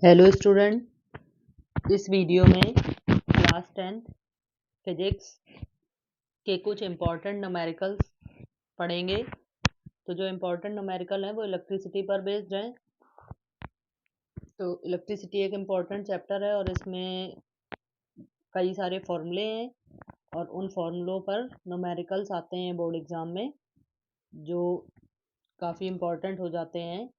Hello student, इस video में class 10 physics के कुछ इम्पॉर्टेंट न्यूमेरिकल्स पढ़ेंगे। तो जो इम्पॉर्टेंट न्यूमेरिकल हैं वो इलेक्ट्रिसिटी पर बेस्ड हैं। तो इलेक्ट्रिसिटी एक इम्पॉर्टेंट चैप्टर है और इसमें कई सारे फॉर्मूले हैं और उन फॉर्मूलों पर न्यूमेरिकल्स आते हैं बोर्ड एग्ज़ाम में जो काफ़ी इम्पॉर्टेंट हो जाते हैं।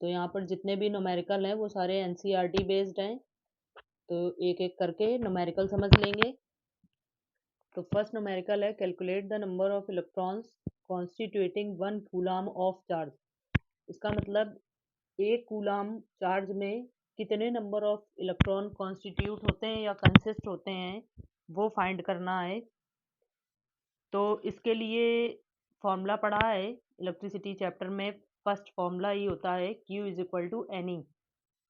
तो यहाँ पर जितने भी न्यूमेरिकल हैं वो सारे एनसीईआरटी बेस्ड हैं। तो एक एक करके न्यूमेरिकल समझ लेंगे। तो फर्स्ट न्यूमेरिकल है, calculate the number of electrons constituting 1 coulomb of charge. इसका मतलब 1 कूलम चार्ज में कितने नंबर ऑफ इलेक्ट्रॉन कॉन्स्टिट्यूट होते हैं या कंसिस्ट होते हैं वो फाइंड करना है। तो इसके लिए फॉर्मूला पढ़ा है इलेक्ट्रिसिटी चैप्टर में। फर्स्ट फॉर्मूला ही होता है Q is equal to NE,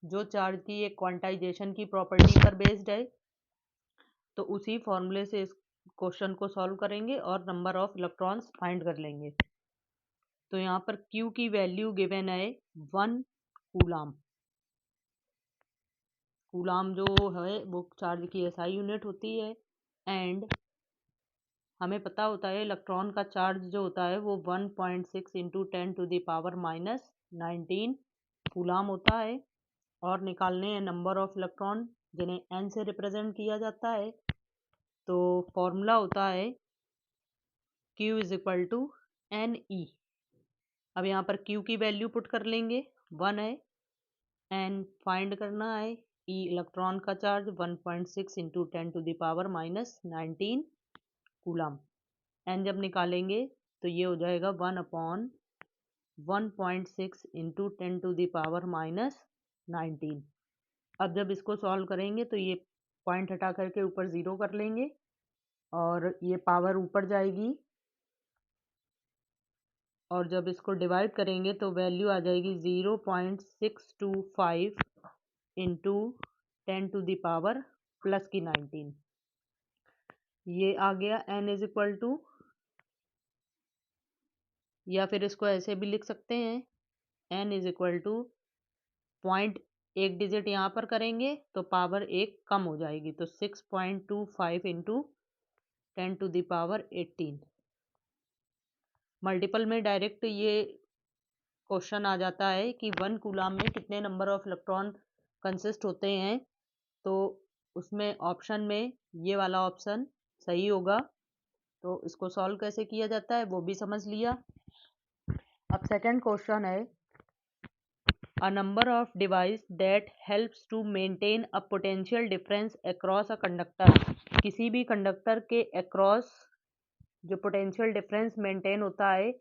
जो चार्ज की एक क्वांटाइजेशन की प्रॉपर्टी पर बेस्ड है। तो उसी फॉर्मूले से इस क्वेश्चन को सॉल्व करेंगे और नंबर ऑफ इलेक्ट्रॉन्स फाइंड कर लेंगे। तो यहाँ पर Q की वैल्यू गिवन है 1 कूलम। कूलम जो है वो चार्ज की SI यूनिट होती है एंड हमें पता होता है इलेक्ट्रॉन का चार्ज जो होता है वो 1.6 इंटू 10⁻⁻19 कूलम होता है। और निकालने हैं नंबर ऑफ इलेक्ट्रॉन जिन्हें N से रिप्रेजेंट किया जाता है। तो फॉर्मूला होता है Q is equal to NE। अब यहाँ पर Q की वैल्यू पुट कर लेंगे, 1 है। N फाइंड करना है, E इलेक्ट्रॉन का चार्ज 1.6 इंटू 10⁻⁻19 कूलम। N जब निकालेंगे तो ये हो जाएगा 1/1.6 इंटू 10⁻⁻19। अब जब इसको सॉल्व करेंगे तो ये पॉइंट हटा करके ऊपर 0 कर लेंगे और ये पावर ऊपर जाएगी और जब इसको डिवाइड करेंगे तो वैल्यू आ जाएगी 0.625 इंटू 10⁻⁻19। ये आ गया N इज इक्वल टू, या फिर इसको ऐसे भी लिख सकते हैं, N is equal two point एक डिजिट यहाँ पर करेंगे तो पावर एक कम हो जाएगी, तो 6.25 इंटू 10⁻18। मल्टीपल में डायरेक्ट ये क्वेश्चन आ जाता है कि 1 कूलम में कितने नंबर ऑफ इलेक्ट्रॉन कंसिस्ट होते हैं। तो उसमें ऑप्शन में ये वाला ऑप्शन सही होगा। तो इसको सॉल्व कैसे किया जाता है वो भी समझ लिया। अब सेकंड क्वेश्चन है, a number of device that helps to maintain a potential difference across a conductor. किसी भी कंडक्टर के अक्रॉस जो पोटेंशियल डिफरेंस मेंटेन होता है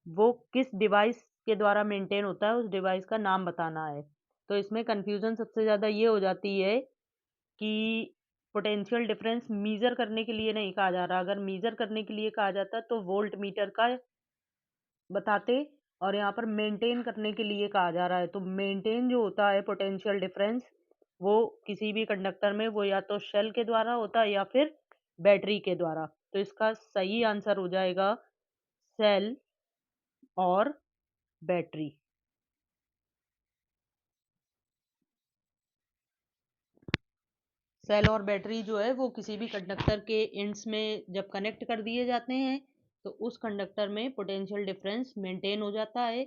वो किस डिवाइस के द्वारा मेंटेन होता है, उस डिवाइस का नाम बताना है। तो इसमें कंफ्यूजन सबसे ज़्यादा ये हो जाती है कि पोटेंशियल डिफरेंस मीज़र करने के लिए नहीं कहा जा रहा। अगर मीज़र करने के लिए कहा जाता तो वोल्ट मीटर का बताते, और यहाँ पर मेंटेन करने के लिए कहा जा रहा है। तो मेंटेन जो होता है पोटेंशियल डिफरेंस वो किसी भी कंडक्टर में वो या तो शेल के द्वारा होता है या फिर बैटरी के द्वारा। तो इसका सही आंसर हो जाएगा सेल और बैटरी। सेल और बैटरी जो है वो किसी भी कंडक्टर के एंड्स में जब कनेक्ट कर दिए जाते हैं तो उस कंडक्टर में पोटेंशियल डिफरेंस मेंटेन हो जाता है।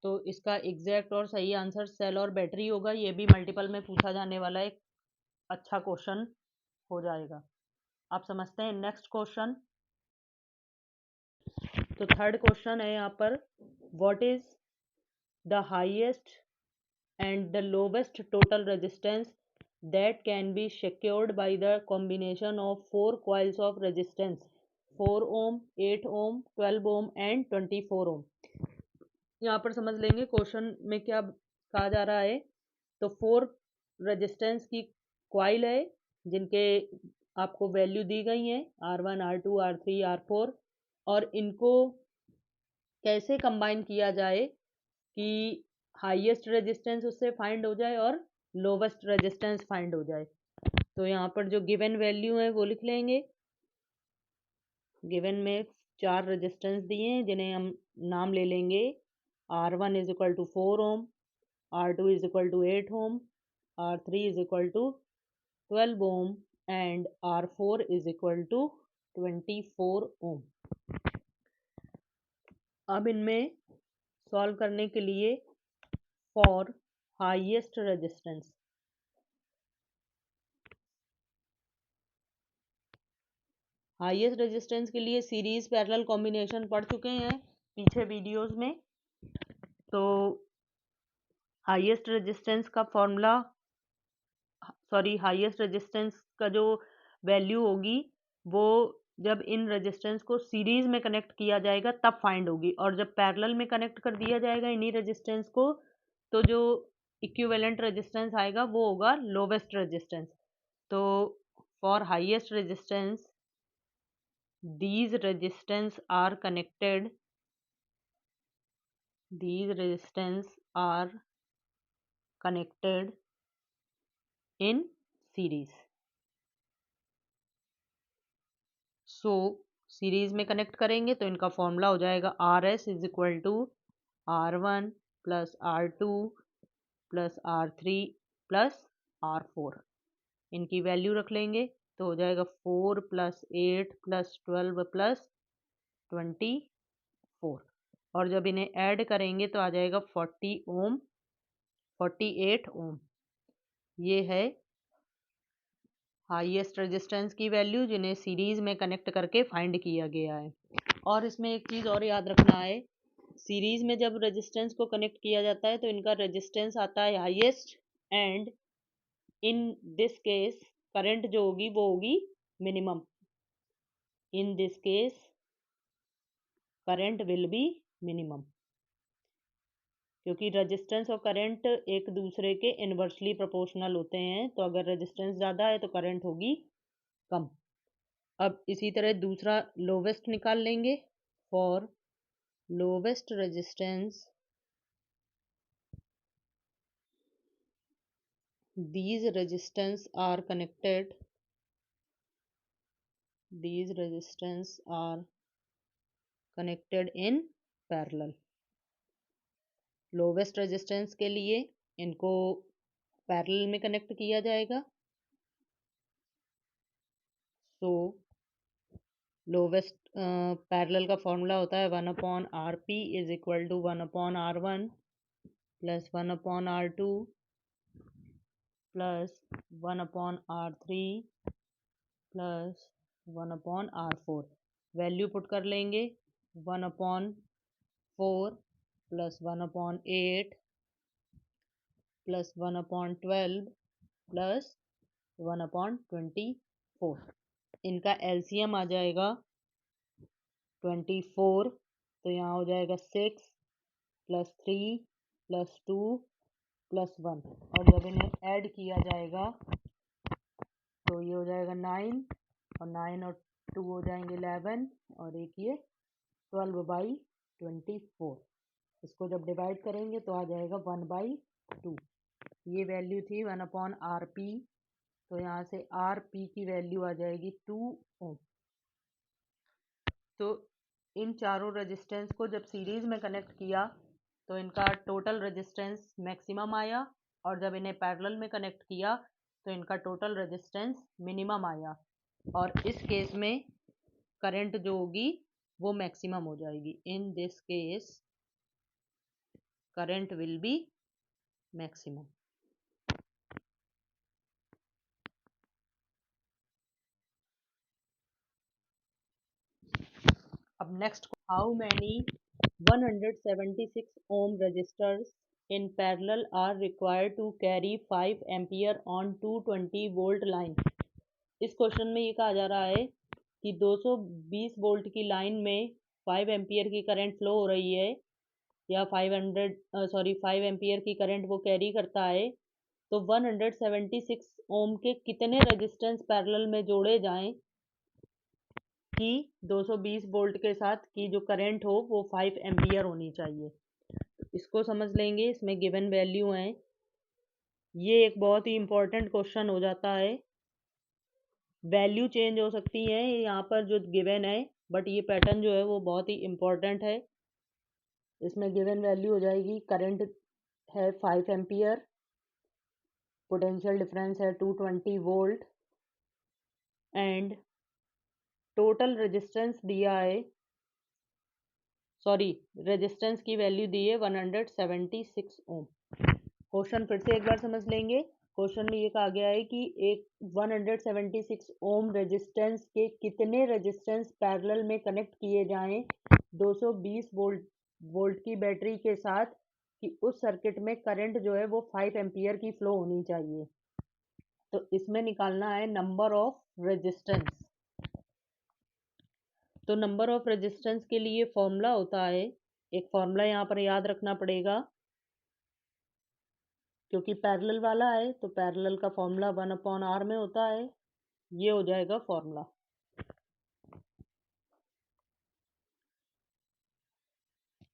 तो इसका एग्जैक्ट और सही आंसर सेल और बैटरी होगा। ये भी मल्टीपल में पूछा जाने वाला एक अच्छा क्वेश्चन हो जाएगा। आप समझते हैं नेक्स्ट क्वेश्चन। तो थर्ड क्वेश्चन है यहाँ पर, what is the highest and the lowest total resistance that can be secured by the combination of 4 coils of resistance 4 ohm 8 ohm 12 ohm and 24 ohm। यहाँ पर समझ लेंगे क्वेश्चन में क्या कहा जा रहा है। तो 4 रेजिस्टेंस की कॉइल है जिनके आपको वैल्यू दी गई है R1 R2 R3 R4, और इनको कैसे कंबाइन किया जाए कि हाईएस्ट रेजिस्टेंस उससे फाइंड हो जाए और लोवेस्ट रेजिस्टेंस फाइंड हो जाए। तो यहाँ पर जो गिवन वैल्यू है वो लिख लेंगे। गिवन में 4 रेजिस्टेंस दिए हैं जिन्हें हम नाम ले लेंगे। R1 is equal to 4 ohm, R2 is equal to 8 ohm, R3 is equal to 12 ohm and R4 is equal to 24 ohm। अब इनमें सॉल्व करने के लिए for highest resistance, highest resistance के लिए सीरीज पैरेलल कॉम्बिनेशन पढ़ चुके हैं पीछे वीडियोस में। तो हाईएस्ट रेजिस्टेंस का फॉर्मूला, हाईएस्ट रेजिस्टेंस का जो वैल्यू होगी वो जब इन रेजिस्टेंस को सीरीज में कनेक्ट किया जाएगा तब फाइंड होगी, और जब पैरेलल में कनेक्ट कर दिया जाएगा इन्हीं रेजिस्टेंस को तो जो इक्विवेलेंट रेजिस्टेंस आएगा वो होगा लोवेस्ट रेजिस्टेंस। तो for highest resistance these resistance are connected in series। So series में कनेक्ट करेंगे तो इनका फॉर्मूला हो जाएगा RS is equal to R1 plus R2 plus R3 plus R4। इनकी वैल्यू रख लेंगे तो हो जाएगा 4 प्लस 8 प्लस 12 प्लस 24, और जब इन्हें ऐड करेंगे तो आ जाएगा 48 ओम। ये है हाईएस्ट रेजिस्टेंस की वैल्यू जिन्हें सीरीज में कनेक्ट करके फाइंड किया गया है। और इसमें एक चीज़ और याद रखना है, सीरीज में जब रेजिस्टेंस को कनेक्ट किया जाता है तो इनका रेजिस्टेंस आता है highest, and in this case current जो होगी वो होगी minimum. In this case current will B minimum, क्योंकि रेजिस्टेंस और करंट एक दूसरे के इनवर्सली प्रोपोर्शनल होते हैं। तो अगर रेजिस्टेंस ज़्यादा है तो करंट होगी कम। अब इसी तरह दूसरा लोवेस्ट निकाल लेंगे। For lowest resistance these resistance are connected in parallel। Lowest resistance के लिए इनको पैरेलल में कनेक्ट किया जाएगा। तो लोवेस्ट पैरेलल का फॉर्मूला होता है 1/RP is equal to 1/R1 plus 1/R2 plus 1/R3 plus 1/R4। Value put कर लेंगे 1/4 प्लस 1/8 प्लस 1/12 प्लस 1/24। इनका एलसीएम आ जाएगा 24, तो यहाँ हो जाएगा 6 प्लस 3 प्लस 2 प्लस 1, और जब इन्हें ऐड किया जाएगा तो ये हो जाएगा 9, और 9 और 2 हो जाएंगे 11, और एक ये 12/24। इसको जब डिवाइड करेंगे तो आ जाएगा 1/2। ये वैल्यू थी 1/RP, तो यहाँ से RP की वैल्यू आ जाएगी 2 ओम। तो इन चारों रेजिस्टेंस को जब सीरीज में कनेक्ट किया तो इनका टोटल रेजिस्टेंस मैक्सिमम आया, और जब इन्हें पैरेलल में कनेक्ट किया तो इनका टोटल रेजिस्टेंस मिनिमम आया, और इस केस में करंट जो होगी वो मैक्सिमम हो जाएगी। In this case current will be maximum. अब next, how many 176 ohm resistors in parallel are required to carry 5 ampere on 220 volt line। इस क्वेश्चन में ये कहा जा रहा है कि 220 वोल्ट की लाइन में 5 एम्पियर की करंट फ्लो हो रही है, या 5 एम्पियर की करंट वो कैरी करता है। तो 176 ओम के कितने रेजिस्टेंस पैरेलल में जोड़े जाएं कि 220 वोल्ट के साथ की जो करंट हो वो 5 एम्पियर होनी चाहिए। इसको समझ लेंगे, इसमें गिवन वैल्यू हैं। ये एक बहुत ही इंपॉर्टेंट क्वेश्चन हो जाता है। वैल्यू चेंज हो सकती है यहाँ पर जो गिवन है, बट ये पैटर्न जो है वो बहुत ही इंपॉर्टेंट है। इसमें गिवन वैल्यू हो जाएगी करंट है 5 एम्पियर, पोटेंशियल डिफरेंस है 220 वोल्ट एंड टोटल रेजिस्टेंस दिया है, सॉरी रेजिस्टेंस की वैल्यू दी है 176 ओम। क्वेश्चन फिर से एक बार समझ लेंगे। क्वेश्चन में ये कहा गया है कि एक 176 ओम रेजिस्टेंस के कितने रेजिस्टेंस पैरेलल में कनेक्ट किए जाएं 220 वोल्ट की बैटरी के साथ कि उस सर्किट में करंट जो है वो 5 एम्पियर की फ्लो होनी चाहिए। तो इसमें निकालना है नंबर ऑफ रेजिस्टेंस। तो नंबर ऑफ रेजिस्टेंस के लिए फॉर्मूला होता है, एक फॉर्मूला यहाँ पर याद रखना पड़ेगा क्योंकि पैरेलल वाला है, तो पैरेलल का फॉर्मूला 1/r में होता है। ये हो जाएगा फॉर्मूला।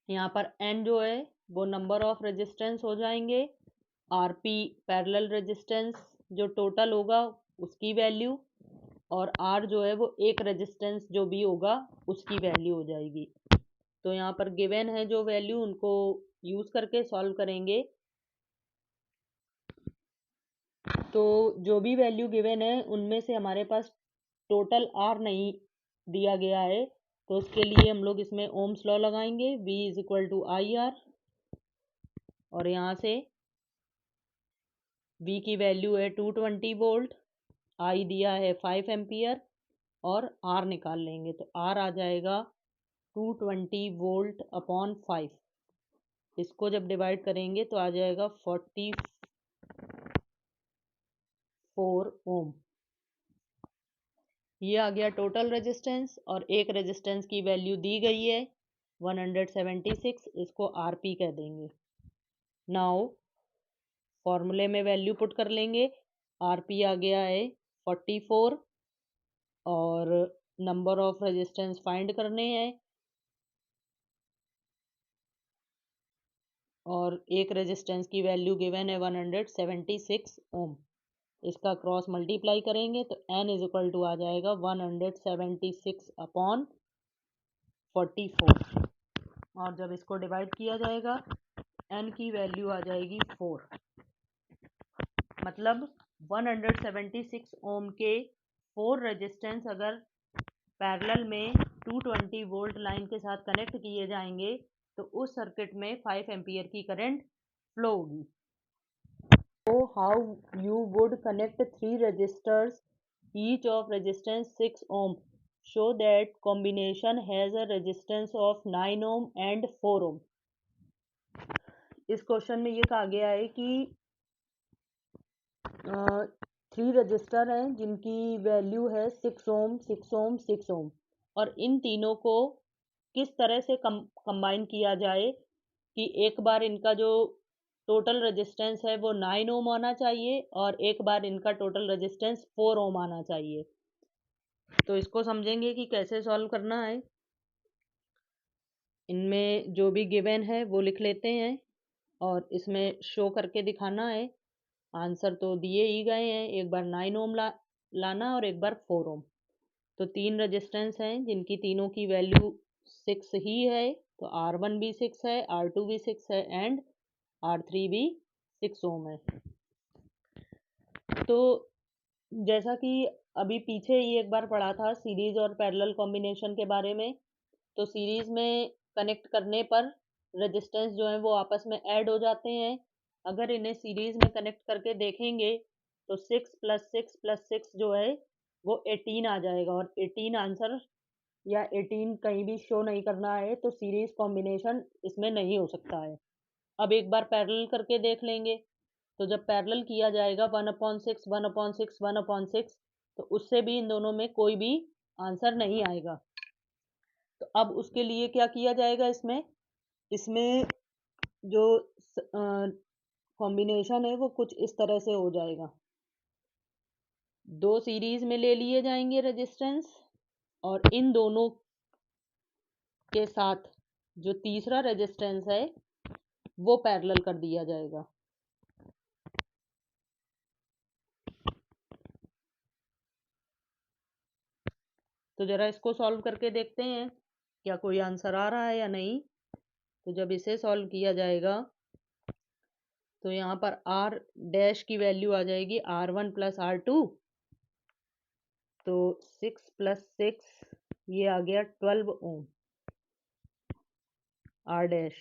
यहाँ पर n जो है वो नंबर ऑफ रेजिस्टेंस हो जाएंगे, rp पैरेलल रेजिस्टेंस जो टोटल होगा उसकी वैल्यू, और r जो है वो एक रेजिस्टेंस जो भी होगा उसकी वैल्यू हो जाएगी। तो यहाँ पर गिवन है जो वैल्यू, उनको यूज करके सॉल्व करेंगे। तो जो भी वैल्यू गिवन है उनमें से हमारे पास टोटल r नहीं दिया गया है, तो उसके लिए हम लोग इसमें ओम्स लॉ लगाएंगे, V is equal to IR, और यहाँ से V की वैल्यू है 220 वोल्ट, I दिया है 5 एम्पियर और R निकाल लेंगे। तो R आ जाएगा 220 वोल्ट अपॉन 5। इसको जब डिवाइड करेंगे तो आ जाएगा 44 ओम। ये आ गया टोटल रेजिस्टेंस, और एक रेजिस्टेंस की वैल्यू दी गई है 176, इसको RP कह देंगे। नाउ फॉर्मूले में वैल्यू पुट कर लेंगे, RP आ गया है 44 और नंबर ऑफ रेजिस्टेंस फाइंड करने हैं, और एक रेजिस्टेंस की वैल्यू गिवन है 176 ओम। इसका क्रॉस मल्टीप्लाई करेंगे तो n इज इक्वल टू आ जाएगा 176 अपॉन 44, और जब इसको डिवाइड किया जाएगा n की वैल्यू आ जाएगी 4। मतलब 176 ओम के 4 रेजिस्टेंस अगर पैरेलल में 220 वोल्ट लाइन के साथ कनेक्ट किए जाएंगे तो उस सर्किट में 5 एम्पियर की करंट फ्लो होगी। So how you would connect 3 resistors each of resistance 6 ohm, show that combination has a resistance of 9 ohm and 4 ohm। इस क्वेश्चन में ये कहा गया है कि 3 रजिस्टर हैं जिनकी वैल्यू है 6 ओम 6 ओम 6 ओम, और इन तीनों को किस तरह से कंबाइन किया जाए कि एक बार इनका जो टोटल रेजिस्टेंस है वो 9 ओम आना चाहिए और एक बार इनका टोटल रेजिस्टेंस 4 ओम आना चाहिए। तो इसको समझेंगे कि कैसे सॉल्व करना है। इनमें जो भी गिवन है वो लिख लेते हैं और इसमें शो करके दिखाना है। आंसर तो दिए ही गए हैं, एक बार 9 ओम लाना और एक बार 4 ओम। तो 3 रेजिस्टेंस हैं जिनकी तीनों की वैल्यू 6 ही है, तो R1 भी 6 है, R2 भी 6 है एंड R3 भी 6 ओम है। तो जैसा कि अभी पीछे ही एक बार पढ़ा था सीरीज और पैरेलल कॉम्बिनेशन के बारे में, तो सीरीज में कनेक्ट करने पर रेजिस्टेंस जो है वो आपस में ऐड हो जाते हैं। अगर इन्हें सीरीज में कनेक्ट करके देखेंगे तो 6 + 6 + 6 जो है वो 18 आ जाएगा, और 18 आंसर या 18 कहीं भी शो नहीं करना है, तो सीरीज कॉम्बिनेशन इसमें नहीं हो सकता है। अब एक बार पैरेलल करके देख लेंगे, तो जब पैरेलल किया जाएगा 1/6 1/6 1/6, तो उससे भी इन दोनों में कोई भी आंसर नहीं आएगा। तो अब उसके लिए क्या किया जाएगा, इसमें इसमें जो कॉम्बिनेशन है वो कुछ इस तरह से हो जाएगा। 2 सीरीज में ले लिए जाएंगे रेजिस्टेंस, और इन दोनों के साथ जो तीसरा रेजिस्टेंस है वो पैरेलल कर दिया जाएगा। तो जरा इसको सॉल्व करके देखते हैं क्या कोई आंसर आ रहा है या नहीं। तो जब इसे सॉल्व किया जाएगा तो यहाँ पर R डैश की वैल्यू आ जाएगी R1 प्लस R2, तो 6 प्लस 6 ये आ गया 12 ओम R डैश।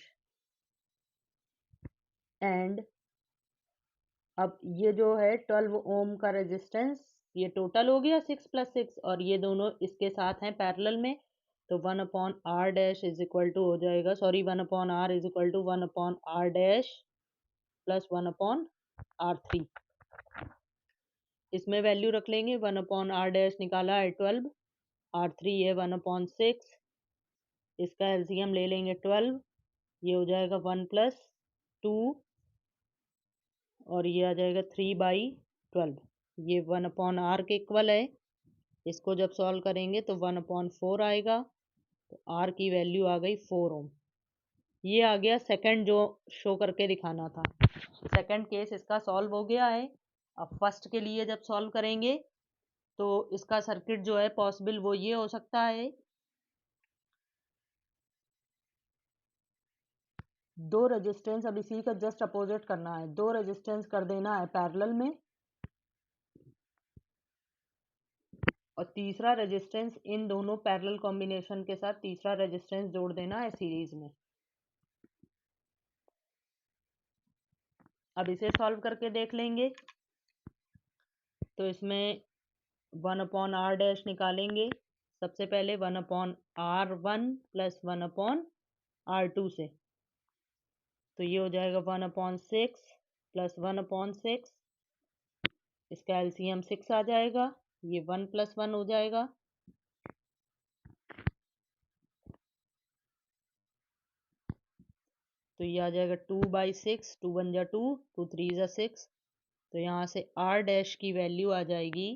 एंड अब ये जो है 12 ओम का रेजिस्टेंस ये टोटल हो गया 6 प्लस 6, और ये दोनों इसके साथ हैं पैरेलल में, तो 1 upon R dash is equal to हो जाएगा, sorry 1 upon R is equal to 1 upon R dash plus 1 upon R three. इसमें वैल्यू रख लेंगे, 1 अपॉन आर डैश निकाला है 12, आर थ्री है 1 अपॉन 6, इसका एलसीएम ले लेंगे 12, ये हो जाएगा 1 प्लस 2 और ये आ जाएगा 3/12, ये 1 अपॉन आर के इक्वल है। इसको जब सॉल्व करेंगे तो 1 अपॉन 4 आएगा, तो आर की वैल्यू आ गई 4 ओम। ये आ गया सेकंड जो शो करके दिखाना था। सेकंड केस इसका सॉल्व हो गया है। अब फर्स्ट के लिए जब सॉल्व करेंगे तो इसका सर्किट जो है पॉसिबल वो ये हो सकता है, दो रेजिस्टेंस, अब इसी का जस्ट अपोजिट करना है, दो रेजिस्टेंस कर देना है पैरेलल में और तीसरा रेजिस्टेंस इन दोनों पैरेलल कॉम्बिनेशन के साथ तीसरा रेजिस्टेंस जोड़ देना है सीरीज में। अब इसे सॉल्व करके देख लेंगे, तो इसमें 1 अपॉन आर डैश निकालेंगे सबसे पहले 1 upon R1 plus 1 upon R2 से, तो ये हो जाएगा 1 अपॉन 6 प्लस 1 अपॉन 6, इसका एलसीएम 6 आ जाएगा, ये 1 प्लस 1 हो जाएगा, तो ये आ जाएगा 2/6, 2 1 जा 2, 2 3 जा 6, तो यहाँ से R डैश की वैल्यू आ जाएगी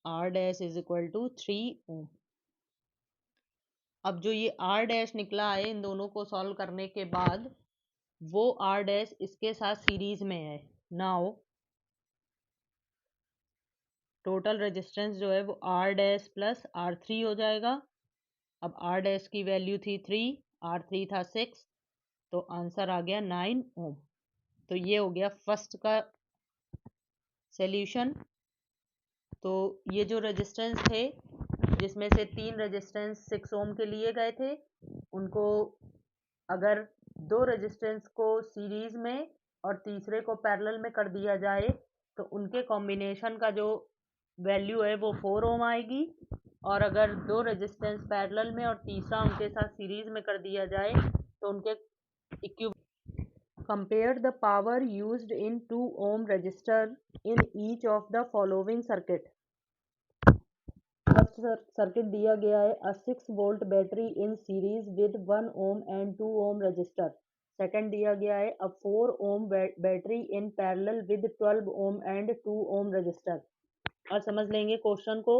R dash is equal to 3 ohm. अब जो ये R डैश निकला है इन दोनों को सॉल्व करने के बाद, वो R डैश इसके साथ सीरीज में है। नाउ टोटल रेजिस्टेंस जो है वो R डैश प्लस R3 हो जाएगा। अब R डैश की वैल्यू थी 3, R3 था 6, तो आंसर आ गया 9 ओम। तो ये हो गया फर्स्ट का सॉल्यूशन। तो ये जो रेजिस्टेंस थे जिसमें से 3 रेजिस्टेंस 6 ओम के लिए गए थे, उनको अगर दो रेजिस्टेंस को सीरीज में और तीसरे को पैरेलल में कर दिया जाए तो उनके कॉम्बिनेशन का जो वैल्यू है वो 4 ओम आएगी, और अगर दो रेजिस्टेंस पैरेलल में और तीसरा उनके साथ सीरीज में कर दिया जाए तो उनके equivalent. Compare the power used in 2 ohm resistor in each of the following circuit. First circuit दिया गया है a 6 volt battery in series with 1 ohm and 2 ohm resistor. Second दिया गया है a 4 ohm battery in parallel with 12 ohm and 2 ohm resistor. और समझ लेंगे question को।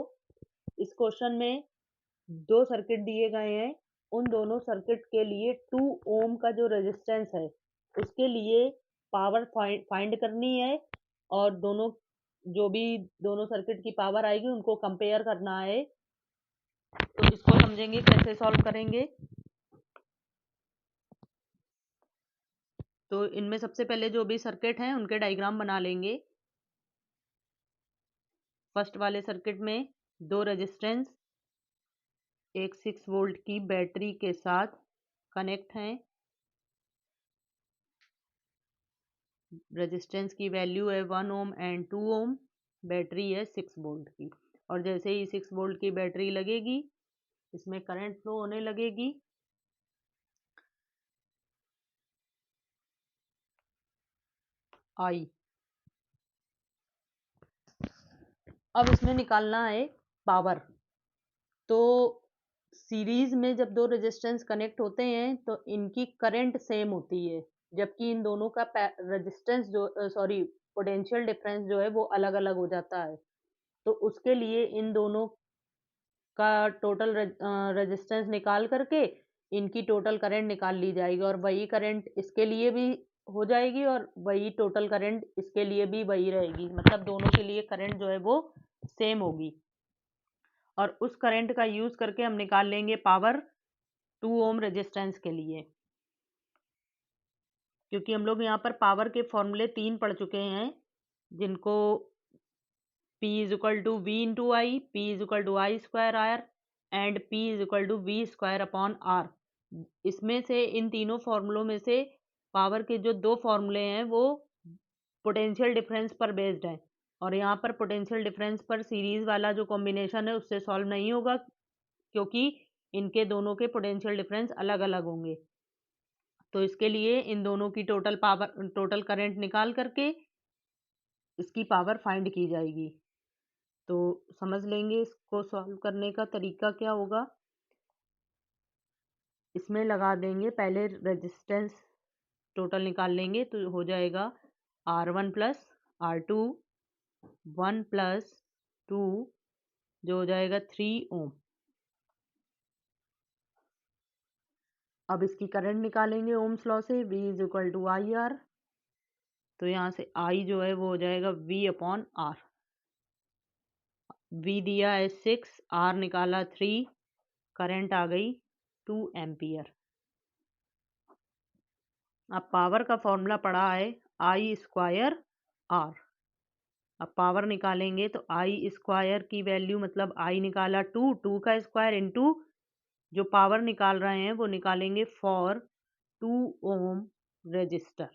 इस क्वेश्चन में दो सर्किट दिए गए हैं, उन दोनों सर्किट के लिए 2 ओम का जो रेजिस्टेंस है उसके लिए पावर फाइंड करनी है, और दोनों जो भी दोनों सर्किट की पावर आएगी उनको कंपेयर करना है। तो इसको समझेंगे कैसे सॉल्व करेंगे। तो इनमें सबसे पहले जो भी सर्किट हैं उनके डायग्राम बना लेंगे। फर्स्ट वाले सर्किट में दो रेजिस्टेंस एक 6 वोल्ट की बैटरी के साथ कनेक्ट हैं। रेजिस्टेंस की वैल्यू है 1 ओम एंड 2 ओम, बैटरी है 6 वोल्ट की, और जैसे ही 6 वोल्ट की बैटरी लगेगी इसमें करंट फ्लो होने लगेगी। आई अब इसमें निकालना है पावर। तो सीरीज में जब दो रेजिस्टेंस कनेक्ट होते हैं तो इनकी करंट सेम होती है, जबकि इन दोनों का रेजिस्टेंस जो सॉरी पोटेंशियल डिफरेंस जो है वो अलग अलग हो जाता है। तो उसके लिए इन दोनों का टोटल रेजिस्टेंस निकाल करके इनकी टोटल करंट निकाल ली जाएगी, और वही करंट इसके लिए भी हो जाएगी और वही टोटल करंट इसके लिए भी वही रहेगी, मतलब दोनों के लिए करंट जो है वो सेम होगी। और उस करंट का यूज करके हम निकाल लेंगे पावर 2 ओम रेजिस्टेंस के लिए। क्योंकि हम लोग यहाँ पर पावर के फॉर्मूले 3 पढ़ चुके हैं, जिनको P is equal to V into I, P is equal to I square R and P is equal to V square upon R. इसमें से इन तीनों फॉर्मूलों में से पावर के जो 2 फॉर्मूले हैं वो पोटेंशियल डिफरेंस पर बेस्ड हैं, और यहाँ पर पोटेंशियल डिफरेंस पर सीरीज वाला जो कॉम्बिनेशन है उससे सॉल्व नहीं होगा, क्योंकि इनके दोनों के पोटेंशियल डिफरेंस अलग अलग होंगे। तो इसके लिए इन दोनों की टोटल करंट निकाल करके इसकी पावर फाइंड की जाएगी। तो समझ लेंगे इसको सॉल्व करने का तरीका क्या होगा। इसमें लगा देंगे, पहले रेजिस्टेंस टोटल निकाल लेंगे, तो हो जाएगा R1 प्लस R2 1 प्लस 2 जो हो जाएगा 3 ओम। अब इसकी करंट निकालेंगे ओम्स लॉ से, V is equal to I R. तो यहाँ से I जो है वो हो जाएगा V अपॉन आर। V दिया है 6, R निकाला 3, करंट आ गई 2 एम्पियर। अब पावर का फॉर्मूला पड़ा है I स्क्वायर R। अब पावर निकालेंगे तो I स्क्वायर की वैल्यू, मतलब I निकाला 2 का स्क्वायर इंटू जो पावर निकाल रहे हैं वो निकालेंगे फॉर 2 ओम रजिस्टर,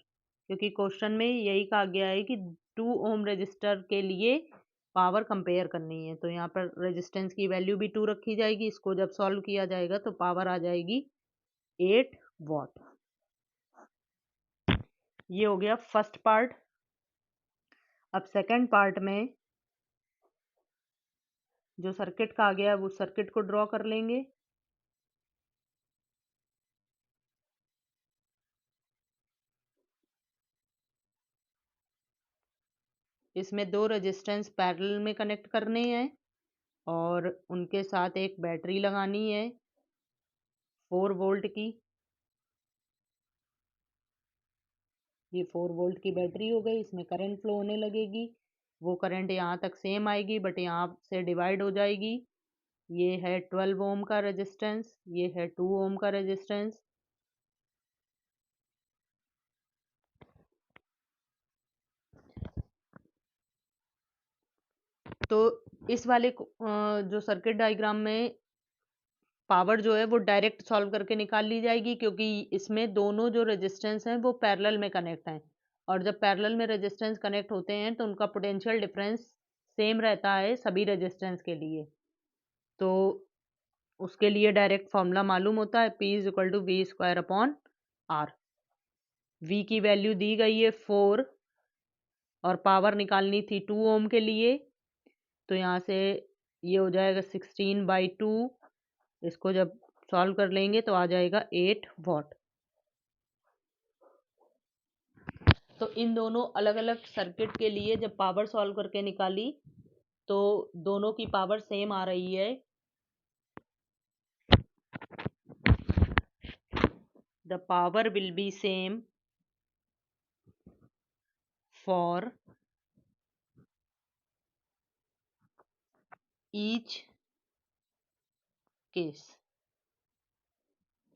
क्योंकि क्वेश्चन में यही कहा गया है कि 2 ओम रजिस्टर के लिए पावर कंपेयर करनी है। तो यहाँ पर रेजिस्टेंस की वैल्यू भी 2 रखी जाएगी। इसको जब सॉल्व किया जाएगा तो पावर आ जाएगी 8 वॉट। ये हो गया फर्स्ट पार्ट। अब सेकंड पार्ट में जो सर्किट का आ गया वो सर्किट को ड्रॉ कर लेंगे। इसमें 2 रेजिस्टेंस पैरेलल में कनेक्ट करने हैं और उनके साथ एक बैटरी लगानी है 4 वोल्ट की। ये 4 वोल्ट की बैटरी हो गई, इसमें करंट फ्लो होने लगेगी। वो करंट यहाँ तक सेम आएगी बट यहाँ से डिवाइड हो जाएगी। ये है 12 ओम का रेजिस्टेंस, ये है 2 ओम का रेजिस्टेंस। तो इस वाले जो सर्किट डायग्राम में पावर जो है वो डायरेक्ट सॉल्व करके निकाल ली जाएगी, क्योंकि इसमें दोनों जो रेजिस्टेंस हैं वो पैरेलल में कनेक्ट हैं, और जब पैरेलल में रेजिस्टेंस कनेक्ट होते हैं तो उनका पोटेंशियल डिफरेंस सेम रहता है सभी रेजिस्टेंस के लिए। तो उसके लिए डायरेक्ट फॉर्मूला मालूम होता है, P is equal to V square upon R. V की वैल्यू दी गई है 4 और पावर निकालनी थी 2 ओम के लिए, तो यहाँ से ये हो जाएगा 16/2। इसको जब सॉल्व कर लेंगे तो आ जाएगा 8 वॉट। तो इन दोनों अलग अलग सर्किट के लिए जब पावर सॉल्व करके निकाली तो दोनों की पावर सेम आ रही है। The power will be same for each case।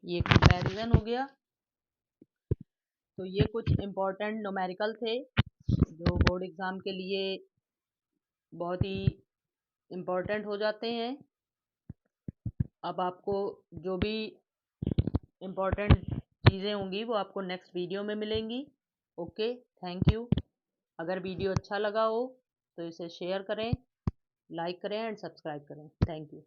ये कंपैरिजन हो गया। तो ये कुछ इम्पोर्टेंट न्यूमेरिकल थे जो बोर्ड एग्जाम के लिए बहुत ही इम्पोर्टेंट हो जाते हैं। अब आपको जो भी इम्पोर्टेंट चीज़ें होंगी वो आपको नेक्स्ट वीडियो में मिलेंगी। Okay, thank you. अगर वीडियो अच्छा लगा हो तो इसे शेयर करें, लाइक करें एंड सब्सक्राइब करें। Thank you.